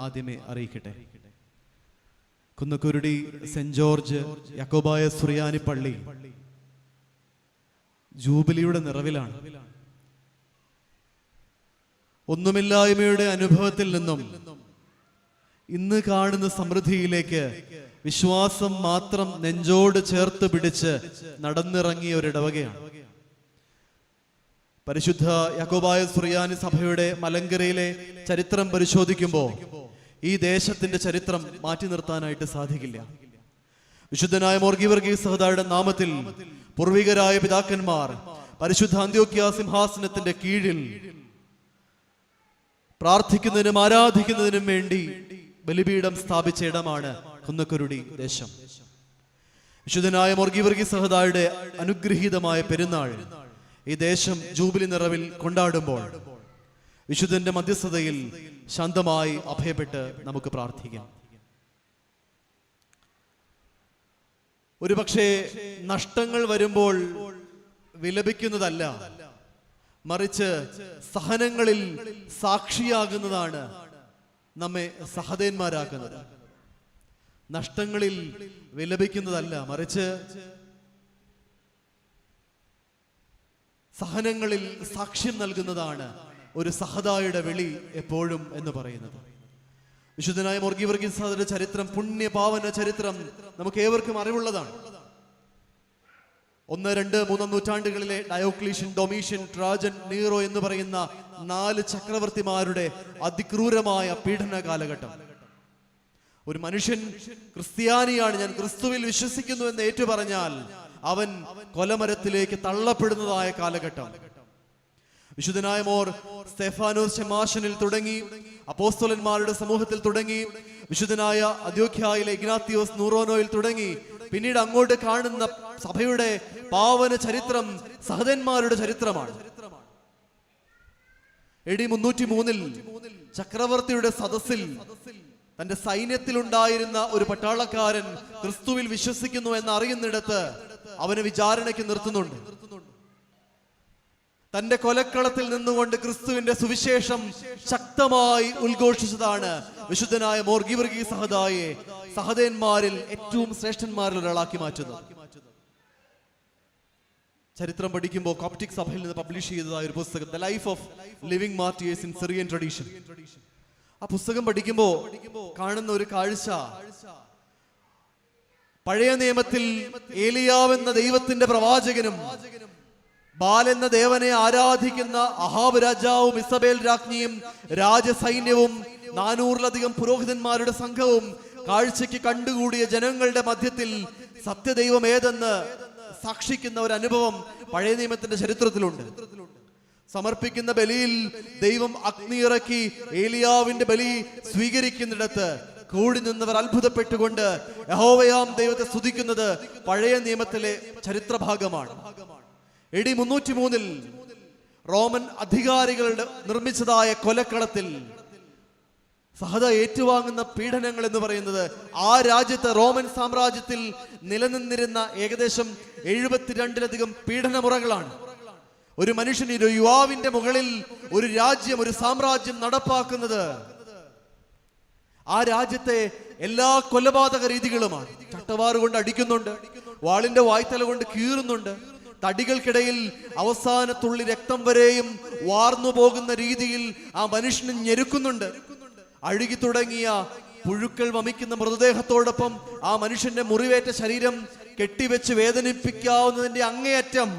ആദ്യമേ അറിയിക്കട്ടെ. Kunnakkurudi saint George Yakobaya സുറിയാനി പള്ളി ജൂബിലിയുടെ നിറവിലാണ്. ഒന്നുമില്ലായ്മയുടെ അനുഭവത്തിൽ നിന്നും ഇന്ന് കാണുന്ന സമൃദ്ധിയിലേക്ക് വിശ്വാസം മാത്രം നെഞ്ചോട് ചേർത്ത് പിടിച്ച് നടന്നിറങ്ങിയ ഒരു ഇടവകയാണ്. പരിശുദ്ധ യാക്കോബായ സുറിയാനി സഭയുടെ മലങ്കരയിലെ ചരിത്രം പരിശോധിക്കുമ്പോൾ ഈ ദേശത്തിന്റെ ചരിത്രം മാറ്റി നിർത്താനായിട്ട് സാധിക്കില്ല. വിശുദ്ധനായ മോർ ഗീവർഗീസ് സഹോദരന്റെ നാമത്തിൽ പൂർവികരായ പിതാക്കന്മാർ പരിശുദ്ധ അന്ത്യോക്യ സിംഹാസനത്തിന്റെ കീഴിൽ പ്രാർത്ഥിക്കുന്നതിനും ആരാധിക്കുന്നതിനും വേണ്ടി ബലിപീഠം സ്ഥാപിച്ച ഇടമാണ് കുന്നക്കുരുടി ദേശം. വിശുദ്ധനായ മോർ ഗീവർഗീസ് സഹോദരന്റെ അനുഗ്രഹീതമായ പെരുന്നാൾ ഈ ദേശം ജൂബിലി നിറവിൽ കൊണ്ടാടുമ്പോൾ വിശുദ്ധന്റെ മധ്യസ്ഥതയിൽ ശാന്തമായി അഭയപ്പെട്ട് നമുക്ക് പ്രാർത്ഥിക്കാം. ഒരുപക്ഷെ നഷ്ടങ്ങൾ വരുമ്പോൾ വിലപിക്കുന്നതല്ല, മറിച്ച് സഹനങ്ങളിൽ സാക്ഷിയാകുന്നതാണ് നമ്മെ സഹദേന്മാരാക്കുന്നത്. നഷ്ടങ്ങളിൽ വിലപിക്കുന്നതല്ല, മറിച്ച് സഹനങ്ങളിൽ സാക്ഷ്യം നൽകുന്നതാണ് ഒരു സഹദായുടെ വിളി എപ്പോഴും എന്ന് പറയുന്നത്. വിശുദ്ധനായ മോർ ഗീവർഗീസ് സഹോദരന്റെ ചരിത്രം, പുണ്യപാവന ചരിത്രം നമുക്ക് ഏവർക്കും അറിവുള്ളതാണ്. 1, 2, 3 നൂറ്റാണ്ടുകളിലെ ഡയോക്ലീഷ്യൻ, ഡൊമീഷ്യൻ, ട്രാജൻ, നീറോ എന്ന് പറയുന്ന 4 ചക്രവർത്തിമാരുടെ അതിക്രൂരമായ പീഡന കാലഘട്ടം. ഒരു മനുഷ്യൻ ക്രിസ്ത്യാനിയാണ്, ഞാൻ ക്രിസ്തുവിൽ വിശ്വസിക്കുന്നു എന്ന് ഏറ്റുപറഞ്ഞാൽ അവൻ കൊലമരത്തിലേക്ക് തള്ളപ്പെടുന്നതായ കാലഘട്ടം. വിശുദ്ധനായ മോർ സ്തെഫാനോസ് ശമാശനിൽ തുടങ്ങി, അപ്പോസ്തലന്മാരുടെ സമൂഹത്തിൽ തുടങ്ങി, വിശുദ്ധനായ അന്ത്യോഖ്യയിലെ ഇഗ്നാത്തിയോസ് നൂറോനോയിൽ തുടങ്ങി, പിന്നീട് അങ്ങോട്ട് കാണുന്ന സഭയുടെ പാവന ചരിത്രം സഹദന്മാരുടെ ചരിത്രമാണ്. AD 303 ചക്രവർത്തിയുടെ സദസ്സിൽ തന്റെ സൈന്യത്തിലുണ്ടായിരുന്ന ഒരു പട്ടാളക്കാരൻ ക്രിസ്തുവിൽ വിശ്വസിക്കുന്നു എന്ന് അറിയുന്നിടത്ത് അവനെ വിചാരണയ്ക്ക് നിർത്തുന്നുണ്ട്. തന്റെ കൊലക്കളത്തിൽ നിന്നുകൊണ്ട് ക്രിസ്തുവിന്റെ സുവിശേഷം ശക്തമായി ഉദ്ഘോഷിച്ചതാണ് വിശുദ്ധനായ മോർ ഗീവർഗീസ് സഹദായെ സഹദേന്മാരിൽ ഏറ്റവും ശ്രേഷ്ഠന്മാരിൽ ഒരാളാക്കി മാറ്റുന്നത്. ചരിത്രം പഠിക്കുമ്പോൾ കോപ്റ്റിക് സഭയിൽ നിന്ന് പബ്ലിഷ് ചെയ്തതായ ഒരു പുസ്തകം, the life of living martyrs in Syrian tradition. ആ പുസ്തകം പഠിക്കുമ്പോൾ കാണുന്ന ഒരു കാഴ്ച, പഴയ നിയമത്തിൽ ഏലിയാവ് എന്ന ദൈവത്തിന്റെ പ്രവാചകനും ബാൽ എന്ന ദേവനെ ആരാധിക്കുന്ന അഹാബ് രാജാവും ഇസബേൽ രാജ്ഞിയും രാജസൈന്യവും 400-ലധികം പുരോഹിതന്മാരുടെ സംഘവും കാഴ്ചയ്ക്ക് കണ്ടുകൂടിയ ജനങ്ങളുടെ മധ്യത്തിൽ സത്യദൈവം ഏതെന്ന് സാക്ഷിക്കുന്ന ഒരു അനുഭവം പഴയ നിയമത്തിന്റെ ചരിത്രത്തിലുണ്ട്. സമർപ്പിക്കുന്ന ബലിയിൽ ദൈവം അഗ്നി ഇറക്കി ഏലിയാവിന്റെ ബലി സ്വീകരിക്കുന്നിടത്ത് കൂടി നിന്നവർ അത്ഭുതപ്പെട്ടുകൊണ്ട് യഹോവയാം ദൈവത്തെ സ്തുതിക്കുന്നത് പഴയ നിയമത്തിലെ ചരിത്രഭാഗമാണ്. AD 303 റോമൻ അധികാരികളുടെ നിർമ്മിച്ചതായ കൊലക്കളത്തിൽ സഹദ ഏറ്റുവാങ്ങുന്ന പീഡനങ്ങൾ എന്ന് പറയുന്നത് ആ രാജ്യത്ത്, റോമൻ സാമ്രാജ്യത്തിൽ നിലനിന്നിരുന്ന ഏകദേശം 72-ലധികം പീഡനമുറകളാണ്. ഒരു മനുഷ്യൻ, ഒരു യുവാവിന്റെ മുകളിൽ ഒരു രാജ്യം, ഒരു സാമ്രാജ്യം നടപ്പാക്കുന്നത് ആ രാജ്യത്തെ എല്ലാ കൊലപാതക രീതികളുമാണ്. ചട്ടവാറ് കൊണ്ട് അടിക്കുന്നുണ്ട്, വാളിന്റെ വായ്ത്തല കൊണ്ട് കീറുന്നുണ്ട്, തടികൾക്കിടയിൽ അവസാന തുള്ളി രക്തം വരെയും വാർന്നു പോകുന്ന രീതിയിൽ ആ മനുഷ്യനെ ഞെരുക്കുന്നുണ്ട്. അഴുകി തുടങ്ങിയ പുഴുക്കൾ വമിക്കുന്ന മൃതദേഹത്തോടൊപ്പം ആ മനുഷ്യന്റെ മുറിവേറ്റ ശരീരം കെട്ടിവെച്ച് വേദനിപ്പിക്കാവുന്നതിന്റെ അങ്ങേയറ്റം,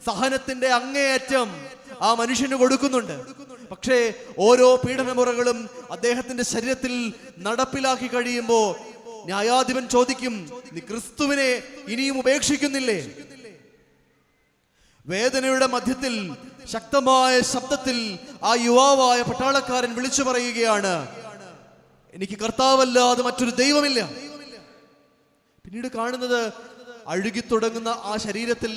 സഹനത്തിന്റെ അങ്ങേയറ്റം ആ മനുഷ്യന് കൊടുക്കുന്നുണ്ട്. പക്ഷേ ഓരോ പീഡനമുറകളും അദ്ദേഹത്തിന്റെ ശരീരത്തിൽ നടപ്പിലാക്കി കഴിയുമ്പോ ന്യായാധിപൻ ചോദിക്കും, നീ ക്രിസ്തുവിനെ ഇനിയും ഉപേക്ഷിക്കുന്നില്ലേ? വേദനയുടെ മധ്യത്തിൽ ശക്തമായ ശബ്ദത്തിൽ ആ യുവാവായ പട്ടാളക്കാരൻ വിളിച്ചു പറയുകയാണ്, എനിക്ക് കർത്താവല്ലാതെ മറ്റൊരു ദൈവമില്ല. പിന്നീട് കാണുന്നത് അഴുകി തുടങ്ങുന്ന ആ ശരീരത്തിൽ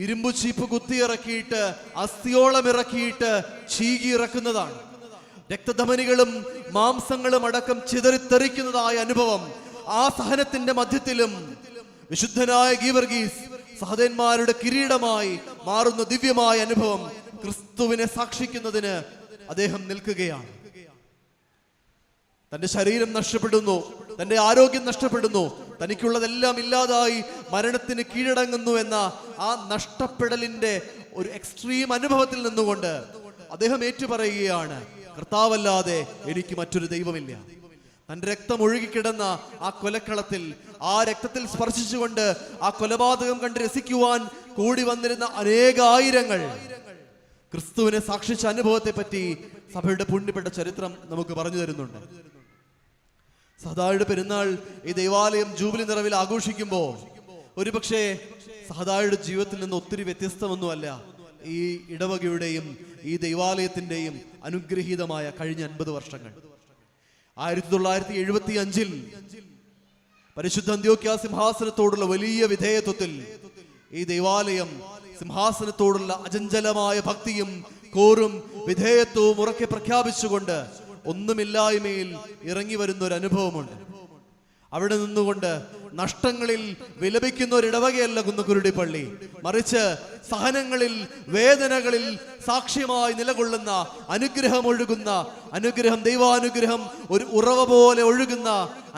ഇരുമ്പു ചീപ്പ് കുത്തിയിറക്കിയിട്ട് അസ്ഥിയോളം ഇറക്കിയിട്ട് ചീകി ഇറക്കുന്നതാണ്. രക്തധമനികളും മാംസങ്ങളും അടക്കം ചിതറിത്തെറിക്കുന്നതായ അനുഭവം. ആ സഹനത്തിന്റെ മധ്യത്തിലും വിശുദ്ധനായ ഗീവർഗീസ് സഹദേന്മാരുടെ കിരീടമായി മാറുന്ന ദിവ്യമായ അനുഭവം ക്രിസ്തുവിനെ സാക്ഷിക്കുന്നതിന് അദ്ദേഹം നിൽക്കുകയാണ്. തന്റെ ശരീരം നഷ്ടപ്പെടുന്നു, തന്റെ ആരോഗ്യം നഷ്ടപ്പെടുന്നു, തനിക്കുള്ളതെല്ലാം ഇല്ലാതായി മരണത്തിന് കീഴടങ്ങുന്നു എന്ന ആ നഷ്ടപ്പെടലിന്റെ ഒരു എക്സ്ട്രീം അനുഭവത്തിൽ നിന്നുകൊണ്ട് അദ്ദേഹം ഏറ്റുപറയുകയാണ്, കർത്താവല്ലാതെ എനിക്ക് മറ്റൊരു ദൈവമില്ല. തന്റെ രക്തം ഒഴുകിക്കിടന്ന ആ കൊലക്കളത്തിൽ, ആ രക്തത്തിൽ സ്പർശിച്ചുകൊണ്ട് ആ കൊലപാതകം കണ്ട് രസിക്കുവാൻ കൂടി വന്നിരുന്ന അനേകായിരങ്ങൾ ക്രിസ്തുവിനെ സാക്ഷിച്ച അനുഭവത്തെ പറ്റി സഭയുടെ പുണ്യപ്പെട്ട ചരിത്രം നമുക്ക് പറഞ്ഞു തരുന്നുണ്ട്. സഹദായുടെ പെരുന്നാൾ ഈ ദേവാലയം ജൂബിലി നിറവിൽ ആഘോഷിക്കുമ്പോൾ ഒരുപക്ഷെ സഹദായുടെ ജീവിതത്തിൽ നിന്ന് ഒത്തിരി വ്യത്യസ്തമൊന്നുമല്ല ഈ ഇടവകയുടെയും ഈ ദൈവാലയത്തിന്റെയും അനുഗ്രഹീതമായ കഴിഞ്ഞ 50 വർഷങ്ങൾ. 1975 പരിശുദ്ധ അന്ത്യോക്യ സിംഹാസനത്തോടുള്ള വലിയ വിധേയത്വത്തിൽ ഈ ദൈവാലയം സിംഹാസനത്തോടുള്ള അചഞ്ചലമായ ഭക്തിയും കോറും വിധേയത്വവും ഉറക്കെ പ്രഖ്യാപിച്ചുകൊണ്ട് ഒന്നുമില്ലായ്മയിൽ ഇറങ്ങി വരുന്ന ഒരു അനുഭവമുണ്ട്. അവിടെ നിന്നുകൊണ്ട് നഷ്ടങ്ങളിൽ വിലപിക്കുന്ന ഒരു ഇടവകയല്ല കുന്നക്കുരുടി പള്ളി, മറിച്ച് സഹനങ്ങളിൽ, വേദനകളിൽ സാക്ഷ്യമായി നിലകൊള്ളുന്ന, അനുഗ്രഹം ഒഴുകുന്ന, അനുഗ്രഹം, ദൈവാനുഗ്രഹം ഒരു ഉറവ പോലെ ഒഴുകുന്ന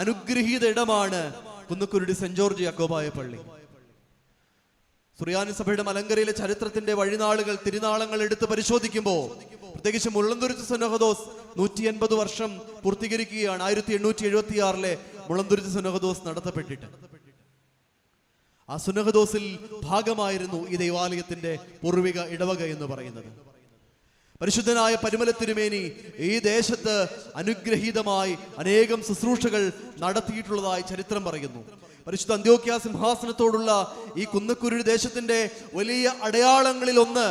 അനുഗ്രഹീത ഇടമാണ് കുന്നക്കുരുടി സെന്റ് ജോർജ് യാക്കോബായ പള്ളി. സുറിയാനി സഭയുടെ മലങ്കരയിലെ ചരിത്രത്തിന്റെ വഴിനാളുകൾ, തിരുനാളങ്ങൾ എടുത്ത് പരിശോധിക്കുമ്പോൾ, പ്രത്യേകിച്ച് മുള്ളന്തുരുത്ത് സുനഹദോസ് 180 വർഷം പൂർത്തീകരിക്കുകയാണ്. 1876 മുള്ളന്തുരുത്ത് സുനഹദോസ് നടത്തപ്പെട്ടിട്ട്. ആ സുനഹദോസിൽ ഭാഗമായിരുന്നു ഈ ദൈവാലയത്തിന്റെ പൂർവിക ഇടവക എന്ന് പറയുന്നത്. പരിശുദ്ധനായ പരിമല തിരുമേനി ഈ ദേശത്ത് അനുഗ്രഹീതമായി അനേകം ശുശ്രൂഷകൾ നടത്തിയിട്ടുള്ളതായി ചരിത്രം പറയുന്നു. പരിശുദ്ധ അന്ത്യോക്യ സിംഹാസനത്തോടുള്ള ഈ കുന്നക്കുരുടി ദേശത്തിന്റെ വലിയ അടയാളങ്ങളിൽ ഒന്ന്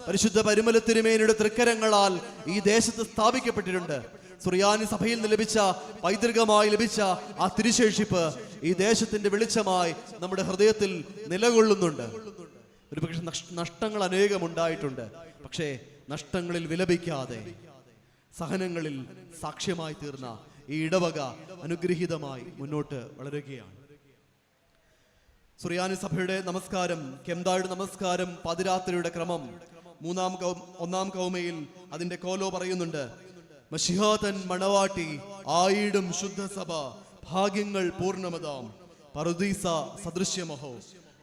പരിശുദ്ധ പരിമല തിരുമേനിയുടെ തൃക്കരങ്ങളാൽ ഈ ദേശത്ത് സ്ഥാപിക്കപ്പെട്ടിട്ടുണ്ട്. സുറിയാനി സഭയിൽ നിന്ന് ലഭിച്ച, പൈതൃകമായി ലഭിച്ച ആ തിരുശേഷിപ്പ് ഈ ദേശത്തിന്റെ വെളിച്ചമായി നമ്മുടെ ഹൃദയത്തിൽ നിലകൊള്ളുന്നുണ്ട്. ഒരുപക്ഷെ നഷ്ടങ്ങൾ അനേകം ഉണ്ടായിട്ടുണ്ട്, പക്ഷേ നഷ്ടങ്ങളിൽ വിലപിക്കാതെ സഹനങ്ങളിൽ സാക്ഷ്യമായി തീർന്ന ഈ ഇടവക അനുഗ്രഹീതമായി മുന്നോട്ട് വളരുകയാണ്. സുറിയാനി സഭയുടെ നമസ്കാരം, കെംദായുടെ നമസ്കാരം, പാതിരാത്രിയുടെ ക്രമം, 1-ാം കൗമയിൽ അതിന്റെ കോലോ പറയുന്നുണ്ട്. മശിഹാതൻ മണവാട്ടി ആയിടും ശുദ്ധസഭ, ഭാഗ്യങ്ങൾ പൂർണ്ണമതാം, പറുദീസ സദൃശ്യമഹോ,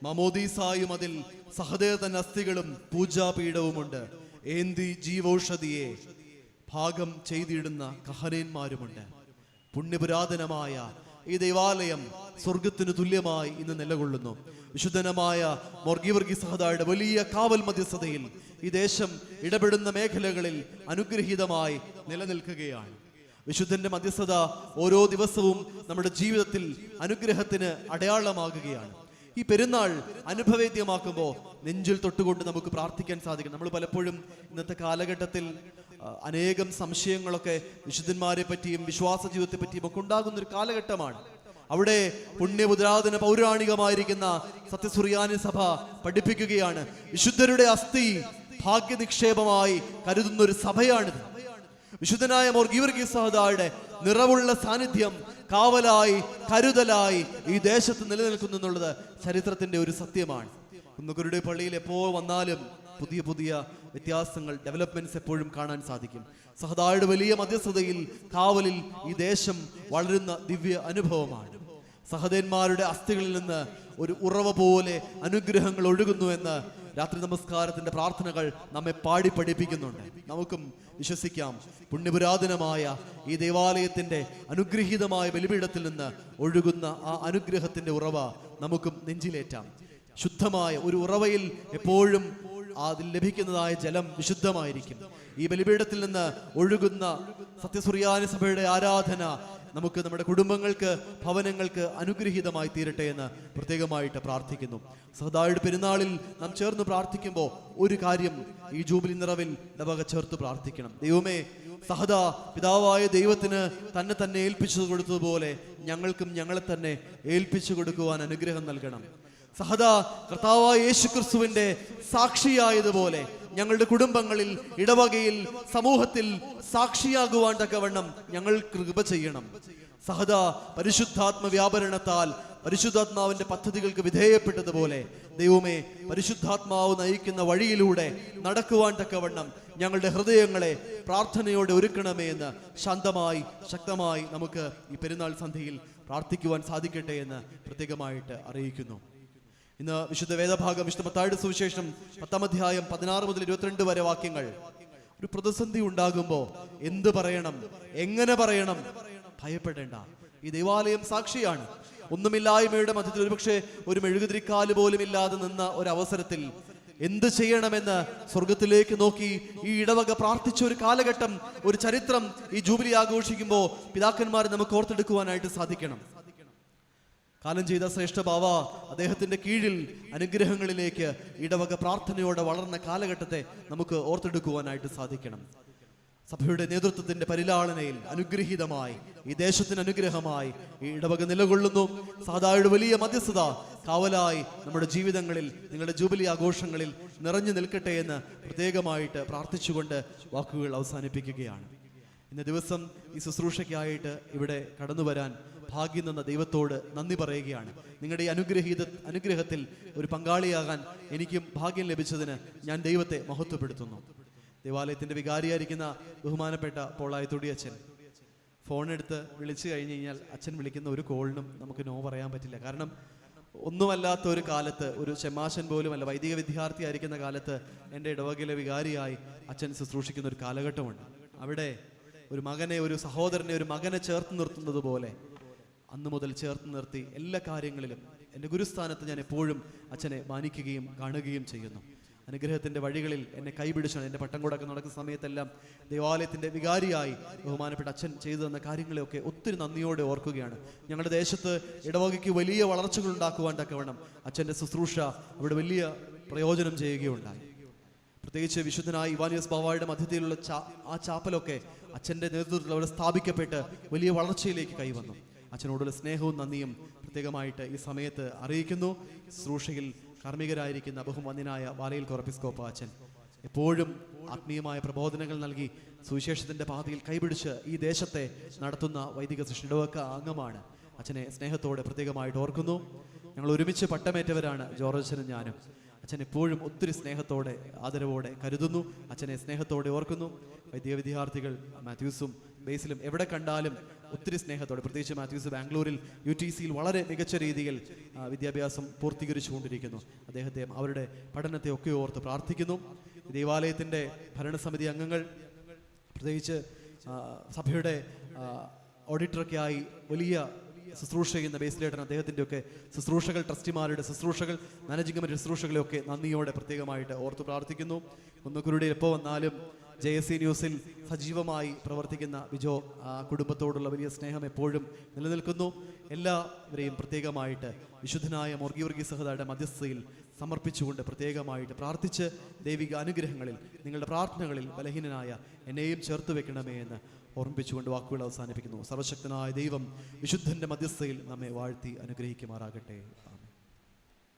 മമോദീസായും അതിൽ സഹദേതൻ അസ്ഥികളും പൂജാപീഠവുമുണ്ട്, ഏന്തി ജീവൌഷധിയെ ഭാഗം ചെയ്തിടുന്ന കഹനന്മാരുമുണ്ട്. പുണ്യപുരാതനമായ ഈ ദൈവാലയം സ്വർഗത്തിന് തുല്യമായി ഇന്ന് നിലകൊള്ളുന്നു. വിശുദ്ധനമായ മോർ ഗീവർഗീസ് സഹദായുടെ വലിയ കാവൽ മധ്യസ്ഥതയിൽ ഈ ദേശം ഇടപെടുന്ന മേഖലകളിൽ അനുഗ്രഹീതമായി നിലനിൽക്കുകയാണ്. വിശുദ്ധന്റെ മധ്യസ്ഥത ഓരോ ദിവസവും നമ്മുടെ ജീവിതത്തിൽ അനുഗ്രഹത്തിന് അടയാളമാകുകയാണ്. ഈ പെരുന്നാൾ അനുഭവേദ്യമാക്കുമ്പോൾ നെഞ്ചിൽ തൊട്ടുകൊണ്ട് നമുക്ക് പ്രാർത്ഥിക്കാൻ സാധിക്കും. നമ്മൾ പലപ്പോഴും ഇന്നത്തെ കാലഘട്ടത്തിൽ അനേകം സംശയങ്ങളൊക്കെ വിശുദ്ധന്മാരെ പറ്റിയും വിശ്വാസ ജീവിതത്തെ പറ്റിയും ഒക്കെ ഉണ്ടാകുന്ന ഒരു കാലഘട്ടമാണ്. അവിടെ പുണ്യപുരാതന പൗരാണികമായിരിക്കുന്ന സത്യസുറിയാനി സഭ പഠിപ്പിക്കുകയാണ്, വിശുദ്ധരുടെ അസ്ഥി ഭാഗ്യനിക്ഷേപമായി കരുതുന്ന ഒരു സഭയാണിത്. വിശുദ്ധനായ മോർ ഗീവർഗീസ് സഹദായുടെ നിറവുള്ള സാന്നിധ്യം കാവലായി, കരുതലായി ഈ ദേശത്ത് നിലനിൽക്കുന്നു എന്നുള്ളത് ചരിത്രത്തിന്റെ ഒരു സത്യമാണ്. കുന്നക്കുരുടി പള്ളിയിൽ എപ്പോൾ വന്നാലും പുതിയ പുതിയ വ്യത്യാസങ്ങൾ, ഡെവലപ്മെന്റ്സ് എപ്പോഴും കാണാൻ സാധിക്കും. സഹദായുടെ വലിയ മധ്യസ്ഥതയിൽ, കാവലിൽ ഈ ദേശം വളരുന്ന ദിവ്യ അനുഭവമാണ്. സഹദേന്മാരുടെ അസ്ഥികളിൽ നിന്ന് ഒരു ഉറവ പോലെ അനുഗ്രഹങ്ങൾ ഒഴുകുന്നു എന്ന് രാത്രി നമസ്കാരത്തിന്റെ പ്രാർത്ഥനകൾ നമ്മെ പാടി പഠിപ്പിക്കുന്നുണ്ട്. നമുക്കും വിശ്വസിക്കാം, പുണ്യപുരാതനമായ ഈ ദേവാലയത്തിന്റെ അനുഗ്രഹീതമായ ബലിപീഠത്തിൽ നിന്ന് ഒഴുകുന്ന ആ അനുഗ്രഹത്തിന്റെ ഉറവ നമുക്കും നെഞ്ചിലേറ്റാം. ശുദ്ധമായ ഒരു ഉറവയിൽ എപ്പോഴും അതിൽ ലഭിക്കുന്നതായ ജലം വിശുദ്ധമായിരിക്കും. ഈ ബലിപീഠത്തിൽ നിന്ന് ഒഴുകുന്ന സത്യസുറിയാനി സഭയുടെ ആരാധന നമുക്ക് നമ്മുടെ കുടുംബങ്ങൾക്ക്, ഭവനങ്ങൾക്ക് അനുഗ്രഹീതമായി തീരട്ടെ എന്ന് പ്രത്യേകമായിട്ട് പ്രാർത്ഥിക്കുന്നു. സഹദായുടെ പെരുന്നാളിൽ നാം ചേർന്ന് പ്രാർത്ഥിക്കുമ്പോൾ ഒരു കാര്യം ഈ ജൂബിലി നിറവിൽ ഇടവക ചേർത്ത് പ്രാർത്ഥിക്കണം. ദൈവമേ, സഹദ പിതാവായ ദൈവത്തിന് തന്നെ ഏൽപ്പിച്ചു കൊടുത്തതുപോലെ ഞങ്ങൾക്കും ഞങ്ങളെ തന്നെ ഏൽപ്പിച്ചു കൊടുക്കുവാൻ അനുഗ്രഹം നൽകണം. സഹദ കർത്താവായ യേശുക്രിസ്തുവിന്റെ സാക്ഷിയായതുപോലെ ഞങ്ങളുടെ കുടുംബങ്ങളിൽ, ഇടവകയിൽ, സമൂഹത്തിൽ സാക്ഷിയാകുവാൻ തക്കവണ്ണം ഞങ്ങൾ കൃപ ചെയ്യണം. സഹദ പരിശുദ്ധാത്മ വ്യാപരണത്താൽ പരിശുദ്ധാത്മാവിന്റെ പദ്ധതികൾക്ക് വിധേയപ്പെട്ടതുപോലെ ദൈവമേ, പരിശുദ്ധാത്മാവ് നയിക്കുന്ന വഴിയിലൂടെ നടക്കുവാൻ തക്കവണ്ണം ഞങ്ങളുടെ ഹൃദയങ്ങളെ പ്രാർത്ഥനയോടെ ഒരുക്കണമേ എന്ന് ശാന്തമായി ശക്തമായി നമുക്ക് ഈ പെരുന്നാൾ സന്ധ്യയിൽ പ്രാർത്ഥിക്കുവാൻ സാധിക്കട്ടെ എന്ന് പ്രത്യേകമായിട്ട് അറിയിക്കുന്നു. ഇന്ന് വിശുദ്ധ വേദഭാഗം വിശുദ്ധ മത്തായിയുടെ സുവിശേഷം 10-ാം അധ്യായം 16 മുതൽ 22 വരെ വാക്യങ്ങൾ. ഒരു പ്രതിസന്ധി ഉണ്ടാകുമ്പോൾ എന്ത് പറയണം, എങ്ങനെ പറയണം, ഭയപ്പെടേണ്ട. ഈ ദേവാലയം സാക്ഷിയാണ്. ഒന്നുമില്ലായ്മയുടെ മധ്യത്തിൽ ഒരുപക്ഷെ ഒരു മെഴുകുതിരിക്കാല് പോലും ഇല്ലാതെ നിന്ന ഒരവസരത്തിൽ എന്ത് ചെയ്യണമെന്ന് സ്വർഗത്തിലേക്ക് നോക്കി ഈ ഇടവക പ്രാർത്ഥിച്ച ഒരു കാലഘട്ടം, ഒരു ചരിത്രം ഈ ജൂബിലി ആഘോഷിക്കുമ്പോൾ പിതാക്കന്മാരെ നമുക്ക് ഓർത്തെടുക്കുവാനായിട്ട് സാധിക്കണം. കാലം ചെയ്ത ശ്രേഷ്ഠ ബാവ അദ്ദേഹത്തിന്റെ കീഴിൽ അനുഗ്രഹങ്ങളിലേക്ക് ഇടവക പ്രാർത്ഥനയോടെ വളർന്ന കാലഘട്ടത്തെ നമുക്ക് ഓർത്തെടുക്കുവാനായിട്ട് സാധിക്കണം. സഭയുടെ നേതൃത്വത്തിന്റെ പരിലാളനയിൽ അനുഗ്രഹീതമായി ഈ ദേശത്തിന് അനുഗ്രഹമായി ഈ ഇടവക നിലകൊള്ളുന്നു. സഹദായുടെ വലിയ മധ്യസ്ഥത കാവലായി നമ്മുടെ ജീവിതങ്ങളിൽ, നിങ്ങളുടെ ജൂബിലി ആഘോഷങ്ങളിൽ നിറഞ്ഞു നിൽക്കട്ടെ എന്ന് പ്രത്യേകമായിട്ട് പ്രാർത്ഥിച്ചുകൊണ്ട് വാക്കുകൾ അവസാനിപ്പിക്കുകയാണ്. ഇന്ന ദിവസം ഈ ശുശ്രൂഷയ്ക്കായിട്ട് ഇവിടെ കടന്നു വരാൻ ഭാഗ്യം തന്ന ദൈവത്തോട് നന്ദി പറയുകയാണ്. നിങ്ങളുടെ ഈ അനുഗ്രഹത്തിൽ ഒരു പങ്കാളിയാകാൻ എനിക്കും ഭാഗ്യം ലഭിച്ചതിന് ഞാൻ ദൈവത്തെ മഹത്വപ്പെടുത്തുന്നു. ദേവാലയത്തിന്റെ വികാരിയായിരിക്കുന്ന ബഹുമാനപ്പെട്ട പോളായത്തൊടി അച്ഛൻ ഫോണെടുത്ത് വിളിച്ചു കഴിഞ്ഞ് കഴിഞ്ഞാൽ അച്ഛൻ വിളിക്കുന്ന ഒരു കോളിനും നമുക്ക് നോ പറയാൻ പറ്റില്ല. കാരണം ഒന്നുമല്ലാത്ത ഒരു കാലത്ത്, ഒരു ചെമ്മാശൻ പോലും അല്ല, വൈദിക വിദ്യാർത്ഥി ആയിരിക്കുന്ന കാലത്ത് എൻ്റെ ഇടവകയിലെ വികാരിയായി അച്ഛൻ ശുശ്രൂഷിക്കുന്ന ഒരു കാലഘട്ടമുണ്ട്. അവിടെ ഒരു മകനെ, ഒരു സഹോദരനെ, ഒരു മകനെ ചേർത്ത് നിർത്തുന്നത് പോലെ അന്ന് മുതൽ ചേർത്ത് നിർത്തി എല്ലാ കാര്യങ്ങളിലും എൻ്റെ ഗുരുസ്ഥാനത്ത് ഞാൻ എപ്പോഴും അച്ഛനെ മാനിക്കുകയും കാണുകയും ചെയ്യുന്നു. അനുഗ്രഹത്തിന്റെ വഴികളിൽ എന്നെ കൈപിടിച്ചാണ്. എൻ്റെ പട്ടം കൂടൊക്കെ നടക്കുന്ന സമയത്തെല്ലാം ദേവാലയത്തിന്റെ വികാരിയായി ബഹുമാനപ്പെട്ട അച്ഛൻ ചെയ്തു തന്ന കാര്യങ്ങളെയൊക്കെ ഒത്തിരി നന്ദിയോടെ ഓർക്കുകയാണ്. ഞങ്ങളുടെ ദേശത്ത് ഇടവകയ്ക്ക് വലിയ വളർച്ചകൾ ഉണ്ടാക്കുവാൻ തക്കവണ്ണം അച്ഛൻ്റെ ശുശ്രൂഷ അവിടെ വലിയ പ്രയോജനം ചെയ്യുകയുണ്ടായി. പ്രത്യേകിച്ച് വിശുദ്ധനായ ഇവാനിയോസ് ബാവായുടെ മധ്യത്തിലുള്ള ആ ചാപ്പലൊക്കെ അച്ഛൻ്റെ നേതൃത്വത്തിൽ അവിടെ സ്ഥാപിക്കപ്പെട്ട് വലിയ വളർച്ചയിലേക്ക് കൈവന്നു. അച്ഛനോടുള്ള സ്നേഹവും നന്ദിയും പ്രത്യേകമായിട്ട് ഈ സമയത്ത് അറിയിക്കുന്നു. ശുശ്രൂഷയിൽ കാർമ്മികരായിരിക്കുന്ന ബഹുമാന്യനായ വാലയിൽ കൊറപ്പിസ്കോപ്പ അച്ഛൻ എപ്പോഴും ആത്മീയമായ പ്രബോധനങ്ങൾ നൽകി സുവിശേഷത്തിന്റെ പാതയിൽ കൈപിടിച്ച് ഈ ദേശത്തെ നടത്തുന്ന വൈദിക ഇടവക അംഗമാണ്. അച്ഛനെ സ്നേഹത്തോടെ പ്രത്യേകമായിട്ട് ഓർക്കുന്നു. ഞങ്ങൾ ഒരുമിച്ച് പട്ടമേറ്റവരാണ് ജോർജ് അച്ഛനും ഞാനും. അച്ഛൻ എപ്പോഴും ഒത്തിരി സ്നേഹത്തോടെ ആദരവോടെ കരുതുന്നു. അച്ഛനെ സ്നേഹത്തോടെ ഓർക്കുന്നു. വൈദിക വിദ്യാർത്ഥികൾ മാത്യൂസും ബേസിലും എവിടെ കണ്ടാലും ഒത്തിരി സ്നേഹത്തോടെ, പ്രത്യേകിച്ച് മാത്യൂസ് ബാംഗ്ലൂരിൽ UTCയിൽ വളരെ മികച്ച രീതിയിൽ വിദ്യാഭ്യാസം പൂർത്തീകരിച്ചുകൊണ്ടിരിക്കുന്നു. അദ്ദേഹത്തെ, അവരുടെ പഠനത്തെ ഒക്കെ ഓർത്ത് പ്രാർത്ഥിക്കുന്നു. ദേവാലയത്തിൻ്റെ ഭരണസമിതി അംഗങ്ങൾ, പ്രത്യേകിച്ച് സഭയുടെ ഓഡിറ്ററൊക്കെയായി വലിയ ശുശ്രൂഷ ചെയ്യുന്ന ബേസിലേട്ടൻ, അദ്ദേഹത്തിൻ്റെ ഒക്കെ ശുശ്രൂഷകൾ, ട്രസ്റ്റിമാരുടെ ശുശ്രൂഷകൾ, മാനേജിംഗ് കമ്മിറ്റി ശുശ്രൂഷകളെയൊക്കെ നന്ദിയോടെ പ്രത്യേകമായിട്ട് ഓർത്ത് പ്രാർത്ഥിക്കുന്നു. കുന്നക്കുരുടെ എപ്പോൾ വന്നാലും JSC ന്യൂസിൽ സജീവമായി പ്രവർത്തിക്കുന്ന ബിജോ, കുടുംബത്തോടുള്ള വലിയ സ്നേഹം എപ്പോഴും നിലനിൽക്കുന്നു. എല്ലാവരെയും പ്രത്യേകമായിട്ട് വിശുദ്ധനായ മോർഗീവർഗീസ് സഹദായുടെ മധ്യസ്ഥതയിൽ സമർപ്പിച്ചുകൊണ്ട് പ്രത്യേകമായിട്ട് പ്രാർത്ഥിച്ച് ദൈവിക അനുഗ്രഹങ്ങളിൽ, നിങ്ങളുടെ പ്രാർത്ഥനകളിൽ ബലഹീനനായ എന്നെയും ചേർത്ത് വെക്കണമേ എന്ന് ഓർമ്മിപ്പിച്ചുകൊണ്ട് വാക്കുകൾ അവസാനിപ്പിക്കുന്നു. സർവശക്തനായ ദൈവം വിശുദ്ധന്റെ മധ്യസ്ഥയിൽ നമ്മെ വാഴ്ത്തി അനുഗ്രഹിക്കുമാറാകട്ടെ.